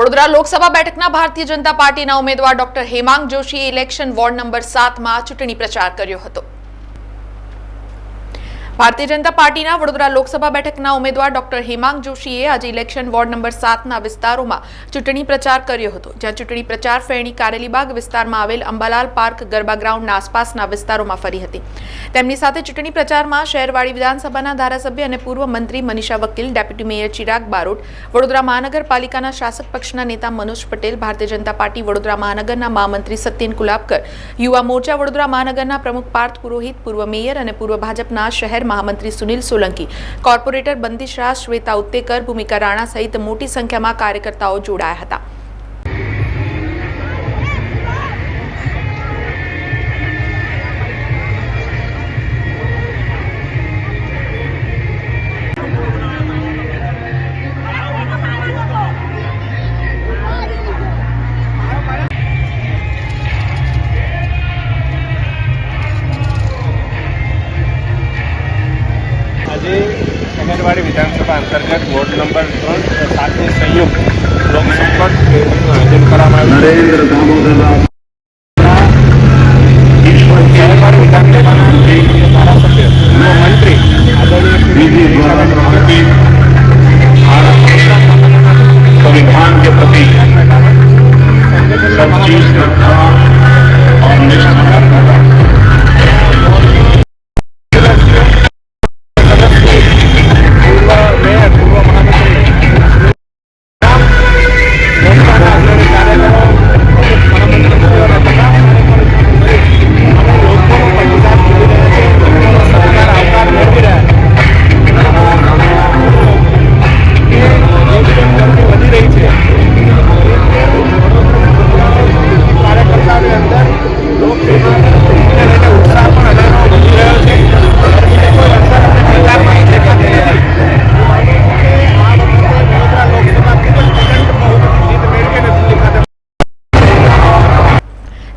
વડોદરા લોકસભા બેઠકના ભારતીય જનતા પાર્ટીના ઉમેદવાર ડોક્ટર હેમાંગ જોશીએ ઇલેક્શન વોર્ડ નંબર 7 માં ચૂંટણી પ્રચાર કર્યો હતો। ભારતીય જનતા પાર્ટીના વડોદરા લોકસભા બેઠકના ઉમેદવાર ડોક્ટર હેમાંગ જોશીએ આજે ઇલેક્શન વોર્ડ નંબર 7 ના વિસ્તારોમાં ચૂંટણી પ્રચાર કર્યો હતો, જ્યાં ચૂંટણી પ્રચાર ફેણી કારેલીબાગ વિસ્તારમાં આવેલ અંબાલાલ પાર્ક ગરબા ગ્રાઉન્ડના આસપાસના વિસ્તારોમાં ફરી હતી। તેમની સાથે ચૂંટણી પ્રચારમાં શહેરવાડી વિધાનસભાના ધારાસભ્ય અને પૂર્વ મંત્રી મનીષા વકીલ, ડેપ્યુટી મેયર ચિરાગ બારોટ, વડોદરા મહાનગરપાલિકાના શાસક પક્ષના નેતા મનોજ પટેલ, ભારતીય જનતા પાર્ટી વડોદરા મહાનગરના મહામંત્રી સત્યેન કુલાબકર, યુવા મોરચા વડોદરા મહાનગરના પ્રમુખ પાર્થ પુરોહિત, પૂર્વ મેયર અને પૂર્વ ભાજપના શહેર महामंत्री सुनील सोलंकी, कॉर्पोरेटर बंदिश राज, श्वेता उत्तेकर, भूमिका राणा सहित मोटी संख्या में कार्यकर्ताओं जोड़ाया था। शहरवाड़ी विधानसभा अंतर्गत वोर्ड नंबर 7 में संयुक्त लोकसंपर्क आयोजन કરવામાં शहरवाड़ी विधानसभाના ધારાસભ્ય મંત્રી आदरणीय संविधान के प्रति सच्ची श्रद्धा और निष्ठा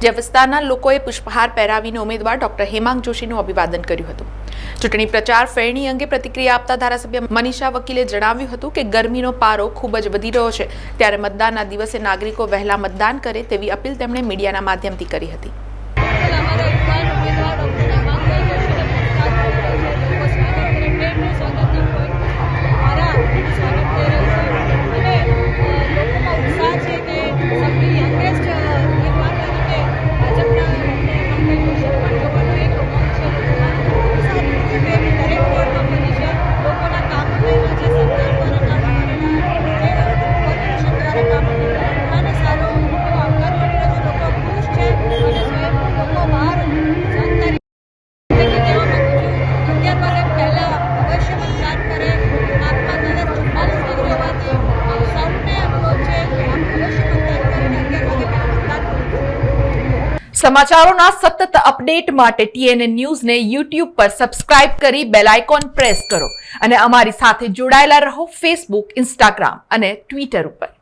જે વિસ્તારના લોકોએ પુષ્પહાર પહેરાવીને ઉમેદવાર ડોક્ટર હેમાંગ જોશીનું અભિવાદન કર્યું હતું। ચૂંટણી પ્રચાર ફેરણી અંગે પ્રતિક્રિયા આપતા ધારાસભ્ય મનીષા વકીલે જણાવ્યું હતું કે ગરમીનો પારો ખૂબ જ વધી રહ્યો છે, ત્યારે મતદાનના દિવસે નાગરિકો વહેલા મતદાન કરે તેવી અપીલ તેમણે મીડિયાના માધ્યમથી કરી હતી। સમાચારોના સતત અપડેટ માટે TNN ન્યૂઝને YouTube પર સબસ્ક્રાઇબ કરી બેલ આઇકોન પ્રેસ કરો અને અમારી સાથે જોડાયેલા રહો Facebook, Instagram અને Twitter ઉપર।